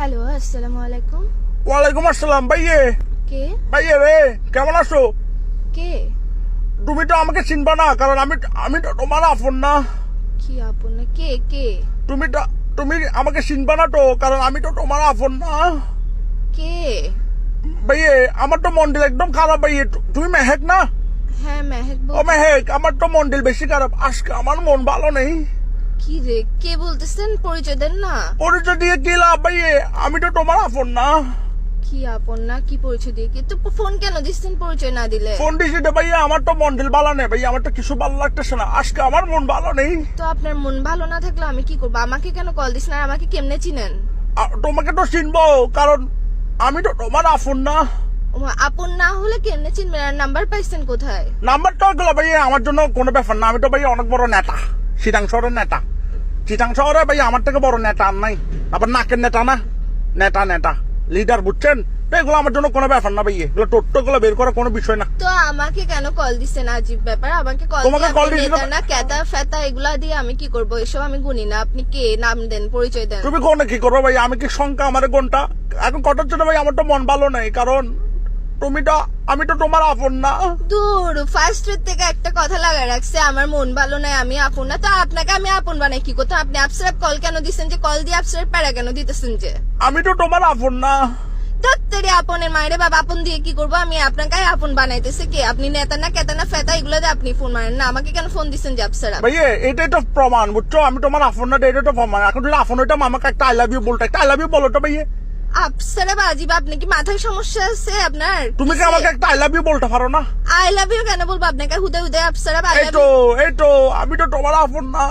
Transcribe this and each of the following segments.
Hello, আসসালামু আলাইকুম। ওয়ালাইকুম আসসালাম। ভাইয়ে কে? ভাইয়ে রে, কেমন আছো? কে? তুমি তো আমাকে চিনবা না, কারণ আমি তো তোমার আপন না। কি আপন না? কে কে? তুমি আমাকে চিনবা না তো, কারণ আমি তো তোমার আপন না। কে? ভাইয়ে আমার তো মন্ডল একদম খারাপ। ভাইয়ে তুমি মেহেক না? হ্যাঁ, মেহেক ও বল। মেহেক, আমার তো মন্ডল বেশি খারাপ। আজকে আমার মন ভালো নেই। কি রে, কে বলতেছেন? পরিচয় দেন না। পরিচয় দিয়ে কি লাভ ভাইয়ে? আমি তো তোমার আপন না। কি আপন না? কি পরিচয় দিয়ে? কি তো ফোন কেন দিচ্ছেন পরিচয় না দিলে? ফোন দিছি তো ভাইয়া, আমার তো মন্ডল ভালো নেই ভাইয়া, আমার তো কিছু ভালো লাগতেছে না। আজকে আমার মন ভালো নেই। তো আপনার মন ভালো না থাকলে আমি কি করবো? আমাকে কেন কল দিচ্ছেন আর আমাকে কেমনে চিনেন? তোমাকে তো চিনবো, কারণ আমি তো তোমার আপন না। আপন না হলে কেমনে চিনবেন? আর নাম্বার পাইছেন কোথায়? নাম্বারটা গেলো ভাইয়া, আমার জন্য কোনো ব্যাপার না। আমি তো ভাইয়া অনেক বড় নেতা, চিটাং শহরের নেতা। চিটাং শহরে ভাইয়া আমার থেকে বড় নেতা আর নাই। আবার নাকের নেতা না, নেতা নেতা লিডার, বুঝছেন? তো এগুলো আমার জন্য কোনো ব্যাপার না ভাইয়া, এগুলো টোট্টো গুলো বের করা কোনো বিষয় না। তো আমাকে কেন কল দিচ্ছেন? আজীব ব্যাপার। আমাকে কল তোমাকে দিয়ে call আপনি দিয়েছি তো- নেতা না ক্যাতা ফেতা এগুলা দিয়ে আমি কি করবো? এসব আমি গুনি না। আপনি কে? নাম দেন, পরিচয় দেন। তুমি কোনে কি করবো ভাইয়া? আমি কি সংখ্যা আমার কোনটা এখন কটার জন্য ভাই? আমার তো মন ভালো নাই, কারণ আমি তো তোমার আপন না। দূর, ফার্স্ট থেকে একটা কথা লাগা রাখছে, আমার মন ভালো নাই, আমি আপন না। তো আপনাকে আমি আপন বানাই কি করতে? আপনি আপসারাপ কল কেন দিচ্ছেন? যে কল দিয়ে আপসারাপ প্যারা কেন দিতেছেন? যে আমি তো তোমার আপন না। দত্তরে আপনের মায়ের বাবা, আপন দিয়ে কি করবো? আমি আপনাকে আপন বানাইতেছে কে? আপনি নেতা না কেতা না ফেতা এগুলো দিয়ে আপনি ফোন মারেন না। আমাকে কেন ফোন দিচ্ছেন যে আপসারাপ? ভাইয়া এটাই তো প্রমাণ, বুঝছো? আমি তোমার আপন না, এটাই তো প্রমাণ। এখন যদি আপন হইতাম আমাকে একটা আই লাভ ইউ বলতো, একটা আই লাভ ইউ বলো তো ভাইয়া। আপসারাপ আজিব, আপনি কি মাথায় সমস্যা আছে আপনার? তুমি কি আমাকে একটা আই লাভ ইউ বলতে পারো না? আই লাভ ইউ কেন বলবো আপনাকে? হুদে হুদে আপসারাপ আই লাভ এই তো আমি তো তোমার আপন না।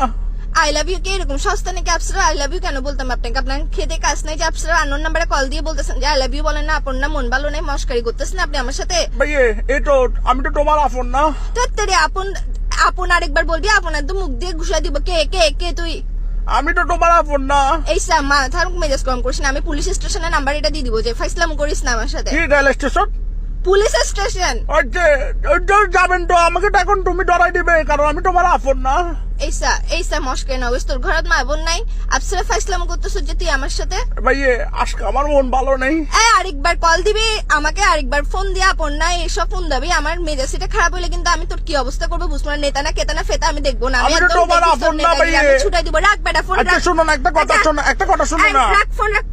আই লাভ ইউ কে এরকম সস্তা নাকি? আপসারা আই লাভ ইউ কেন বলতাম আপনাকে? আপনার খেতে কাজ নাই যে আপসারা আননোন নাম্বারে কল দিয়ে বলতেছেন যে আই লাভ ইউ বলেন না? আপন না, মন ভালো নাই, মস্কারি করতেছেন আপনি আমার সাথে। ভাইয়া এই তো আমি তো তোমার আপন না। তোর আপন আপন আরেকবার বলবি, আপন একদম মুখ দিয়ে ঘুষা দিব। কে কে কে তুই? আমি তো তোমার আপন না। এই মাথার মেজাজ কম করিস না। আমি পুলিশ স্টেশনের নাম্বার এটা দিয়ে দিব, যে ফাইসলাম করিস না আমার সাথে। কি রেল স্টেশন? Police station. ওই যে যাবেন তো, আমাকে তো এখন তুমি ডরাই দিবে, কারণ আমি তোমার আপন না। এইসা মস্কারি না হইস। তোর ঘরত মা বোন নাই? আপসারা ফাইসলাম করতেছ যে তুই আমার সাথে? ভাইয়া আজকে আমার মন ভালো নেই। আরেকবার কল দিবি আমাকে, আরেকবার ফোন দিয়ে আপন না এসব ফোন দিবি। আমার মেজাজটা খারাপ হইলে কিন্তু আমি তোর কি অবস্থা করবো বুঝবো না। নেতা না কেতা না ফেতা আমি দেখবো না। আমি তো একদম তোমার দেখিস তোর আপন না নেতাগিরি, ভাইয়ে। আমি ছুটাই দিব। রাখ বেটা ফোন, আচ্ছা রাখ। শোনো না, একটা কথা শোনো না। রাখ ফোন, রাখ।